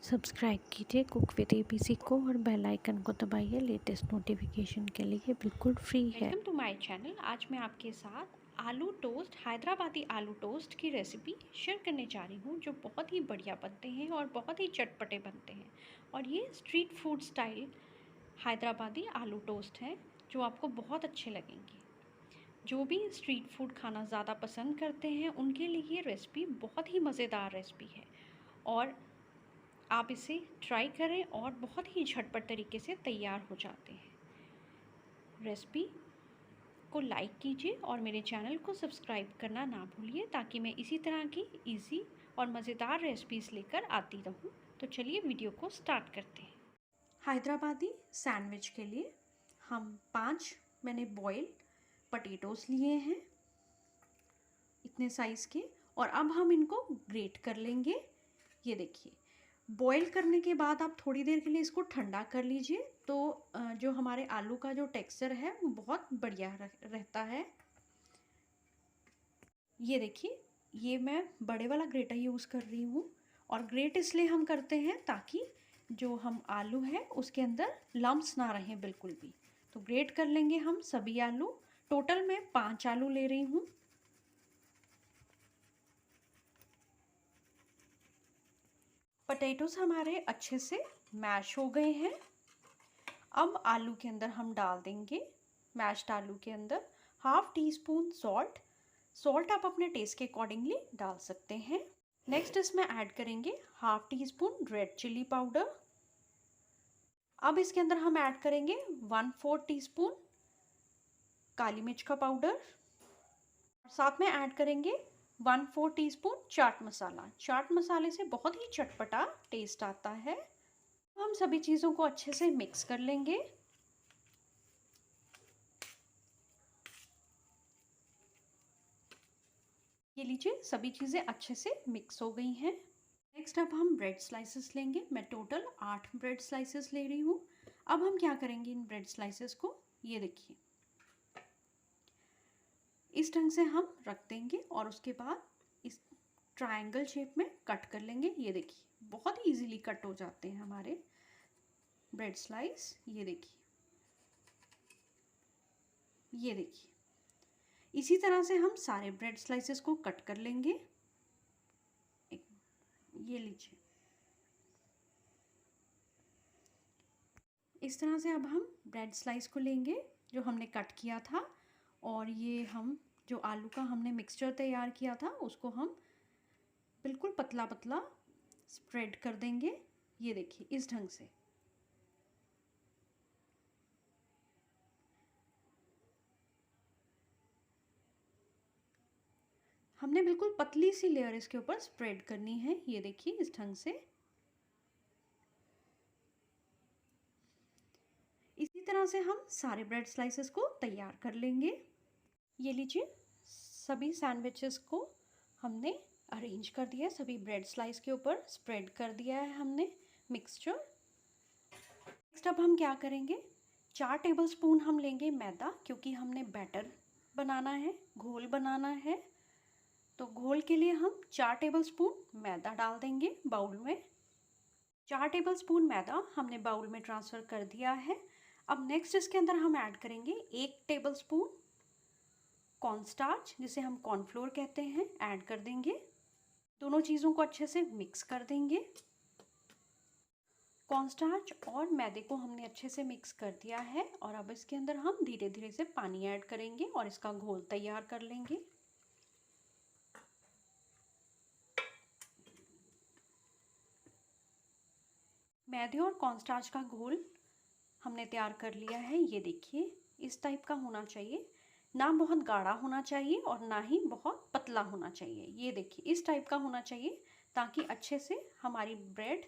Subscribe कीजिए cook with ABC को और बेल आइकन को दबाइए लेटेस्ट नोटिफिकेशन के लिए, बिल्कुल फ्री है। Welcome to my channel. आज मैं आपके साथ आलू टोस्ट, हैदराबादी आलू टोस्ट की रेसिपी शेयर करने जा रही हूँ, जो बहुत ही बढ़िया बनते हैं और बहुत ही चटपटे बनते हैं। और ये स्ट्रीट फूड स्टाइल हैदराबादी आलू टोस्ट हैं, जो आपको बहुत अच्छे लगेंगे। जो भी स्ट्रीट फूड खाना ज़्यादा पसंद करते हैं, उनके लिए ये रेसिपी बहुत ही मज़ेदार रेसिपी है। और आप इसे ट्राई करें और बहुत ही झटपट तरीके से तैयार हो जाते हैं। रेसिपी को लाइक कीजिए और मेरे चैनल को सब्सक्राइब करना ना भूलिए, ताकि मैं इसी तरह की इजी और मज़ेदार रेसिपीज़ लेकर आती रहूं। तो चलिए वीडियो को स्टार्ट करते हैं। हैदराबादी सैंडविच के लिए हम 5 मैंने बॉयल पटेटोज़ लिए हैं, इतने साइज़ के। और अब हम इनको ग्रेट कर लेंगे। ये देखिए, बॉईल करने के बाद आप थोड़ी देर के लिए इसको ठंडा कर लीजिए, तो जो हमारे आलू का जो टेक्सचर है वो बहुत बढ़िया रहता है। ये देखिए, ये मैं बड़े वाला ग्रेटर यूज़ कर रही हूँ। और ग्रेट इसलिए हम करते हैं ताकि जो हम आलू है उसके अंदर लम्प्स ना रहें बिल्कुल भी। तो ग्रेट कर लेंगे हम सभी आलू। टोटल मैं 5 आलू ले रही हूँ। पोटैटोज़ हमारे अच्छे से मैश हो गए हैं। अब आलू के अंदर हम डाल देंगे, मैश्ड आलू के अंदर, half tea spoon salt. Salt आप अपने टेस्ट के अकॉर्डिंगली डाल सकते हैं। नेक्स्ट इसमें ऐड करेंगे half teaspoon red chilli powder. अब इसके अंदर हम ऐड करेंगे 1/4 टीस्पून काली मिर्च का पाउडर। साथ में ऐड करेंगे 1/4 टीस्पून चाट मसाला। चाट मसाले से बहुत ही चटपटा टेस्ट आता है। हम सभी चीज़ों को अच्छे से मिक्स कर लेंगे। ये लीजिए, सभी चीज़ें अच्छे से मिक्स हो गई हैं। नेक्स्ट अब हम ब्रेड स्लाइसेस लेंगे। मैं टोटल 8 ब्रेड स्लाइसेस ले रही हूँ। अब हम क्या करेंगे इन ब्रेड स्लाइसेस को, ये देखिए, इस ढंग से हम रख देंगे और उसके बाद इस ट्रायंगल शेप में कट कर लेंगे। ये देखिए, बहुत ही इजीली कट हो जाते हैं हमारे ब्रेड स्लाइस। ये देखिए, ये देखिए, इसी तरह से हम सारे ब्रेड स्लाइसेस को कट कर लेंगे। ये लीजिए, इस तरह से अब हम ब्रेड स्लाइस को लेंगे जो हमने कट किया था। और ये हम जो आलू का हमने मिक्सचर तैयार किया था उसको हम बिल्कुल पतला पतला स्प्रेड कर देंगे। ये देखिए, इस ढंग से। हमने बिल्कुल पतली सी लेयर इसके ऊपर स्प्रेड करनी है। ये देखिए, इस ढंग से। इसी तरह से हम सारे ब्रेड स्लाइसेस को तैयार कर लेंगे। ये लीजिए, सभी सैंडविचेस को हमने अरेंज कर दिया है, सभी ब्रेड स्लाइस के ऊपर स्प्रेड कर दिया है हमने मिक्सचर। नेक्स्ट अब हम क्या करेंगे, 4 टेबलस्पून हम लेंगे मैदा, क्योंकि हमने बैटर बनाना है, घोल बनाना है। तो घोल के लिए हम 4 टेबलस्पून मैदा डाल देंगे बाउल में। 4 टेबलस्पून मैदा हमने बाउल में ट्रांसफ़र कर दिया है। अब नेक्स्ट इसके अंदर हम ऐड करेंगे 1 टेबलस्पून कॉर्नस्टार्च, जिसे हम कॉर्नफ्लोर कहते हैं, ऐड कर देंगे। दोनों चीज़ों को अच्छे से मिक्स कर देंगे। कॉर्नस्टार्च और मैदे को हमने अच्छे से मिक्स कर दिया है। और अब इसके अंदर हम धीरे धीरे से पानी ऐड करेंगे और इसका घोल तैयार कर लेंगे। मैदे और कॉर्नस्टार्च का घोल हमने तैयार कर लिया है। ये देखिए, इस टाइप का होना चाहिए, ना बहुत गाढ़ा होना चाहिए और ना ही बहुत पतला होना चाहिए। ये देखिए, इस टाइप का होना चाहिए, ताकि अच्छे से हमारी ब्रेड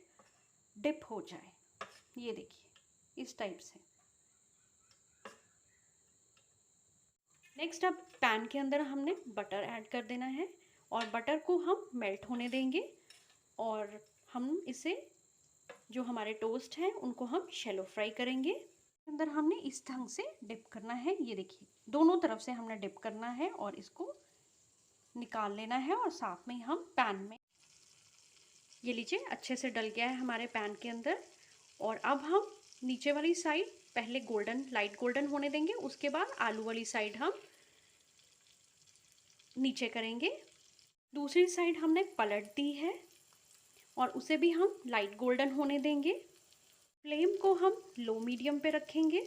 डिप हो जाए। ये देखिए, इस टाइप से। नेक्स्ट अब पैन के अंदर हमने बटर ऐड कर देना है और बटर को हम मेल्ट होने देंगे। और हम इसे, जो हमारे टोस्ट हैं उनको हम शैलो फ्राई करेंगे। अंदर हमने इस ढंग से डिप करना है। ये देखिए, दोनों तरफ से हमने डिप करना है और इसको निकाल लेना है। और साथ में हम पैन में ये लीजिए अच्छे से डल गया है हमारे पैन के अंदर। और अब हम नीचे वाली साइड पहले गोल्डन, लाइट गोल्डन होने देंगे, उसके बाद आलू वाली साइड हम नीचे करेंगे। दूसरी साइड हमने पलट दी है और उसे भी हम लाइट गोल्डन होने देंगे। फ्लेम को हम लो मीडियम पे रखेंगे।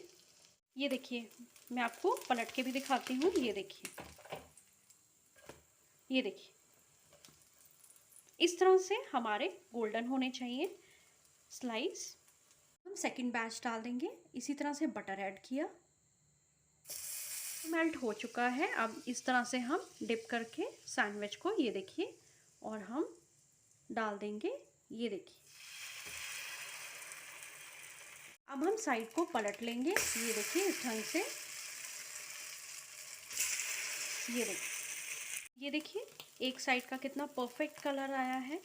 ये देखिए, मैं आपको पलट के भी दिखाती हूँ। ये देखिए, ये देखिए, इस तरह से हमारे गोल्डन होने चाहिए स्लाइस। हम सेकंड बैच डाल देंगे। इसी तरह से बटर ऐड किया, मेल्ट हो चुका है। अब इस तरह से हम डिप करके सैंडविच को, ये देखिए, और हम डाल देंगे। ये देखिए, अब हम साइड को पलट लेंगे। ये देखिए, इस ढंग से। ये देखिए, ये देखिए, एक साइड का कितना परफेक्ट कलर आया है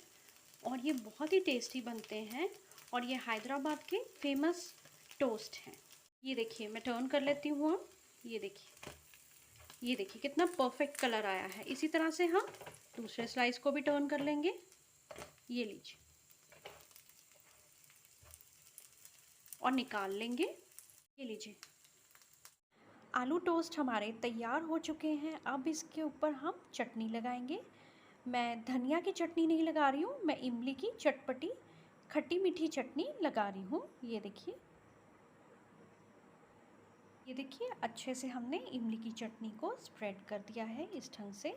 और ये बहुत ही टेस्टी बनते हैं और ये हैदराबाद के फेमस टोस्ट हैं। ये देखिए, मैं टर्न कर लेती हूँ अब। ये देखिए, ये देखिए कितना परफेक्ट कलर आया है। इसी तरह से हम दूसरे स्लाइस को भी टर्न कर लेंगे। ये लीजिए, और निकाल लेंगे। ये लीजिए, आलू टोस्ट हमारे तैयार हो चुके हैं। अब इसके ऊपर हम चटनी लगाएंगे। मैं धनिया की चटनी नहीं लगा रही हूँ, मैं इमली की चटपटी खट्टी मीठी चटनी लगा रही हूँ। ये देखिए, ये देखिए, अच्छे से हमने इमली की चटनी को स्प्रेड कर दिया है इस ढंग से।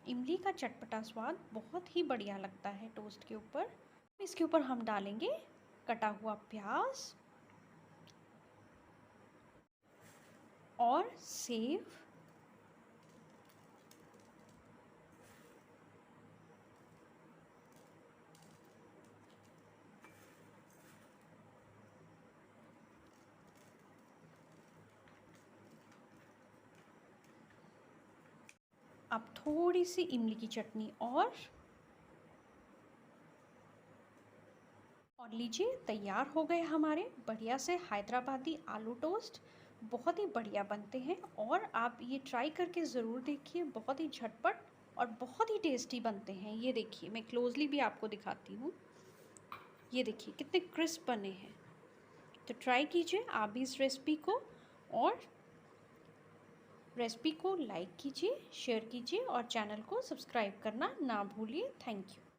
इमली का चटपटा स्वाद बहुत ही बढ़िया लगता है टोस्ट के ऊपर। इसके ऊपर हम डालेंगे कटा हुआ प्याज और सेव। अब थोड़ी सी इमली की चटनी और लीजिए, तैयार हो गए हमारे बढ़िया से हैदराबादी आलू टोस्ट। बहुत ही बढ़िया बनते हैं और आप ये ट्राई करके ज़रूर देखिए। बहुत ही झटपट और बहुत ही टेस्टी बनते हैं। ये देखिए, मैं क्लोजली भी आपको दिखाती हूँ। ये देखिए कितने क्रिस्प बने हैं। तो ट्राई कीजिए आप भी इस रेसिपी को, और रेसिपी को लाइक कीजिए, शेयर कीजिए और चैनल को सब्सक्राइब करना ना भूलिए। Thank you.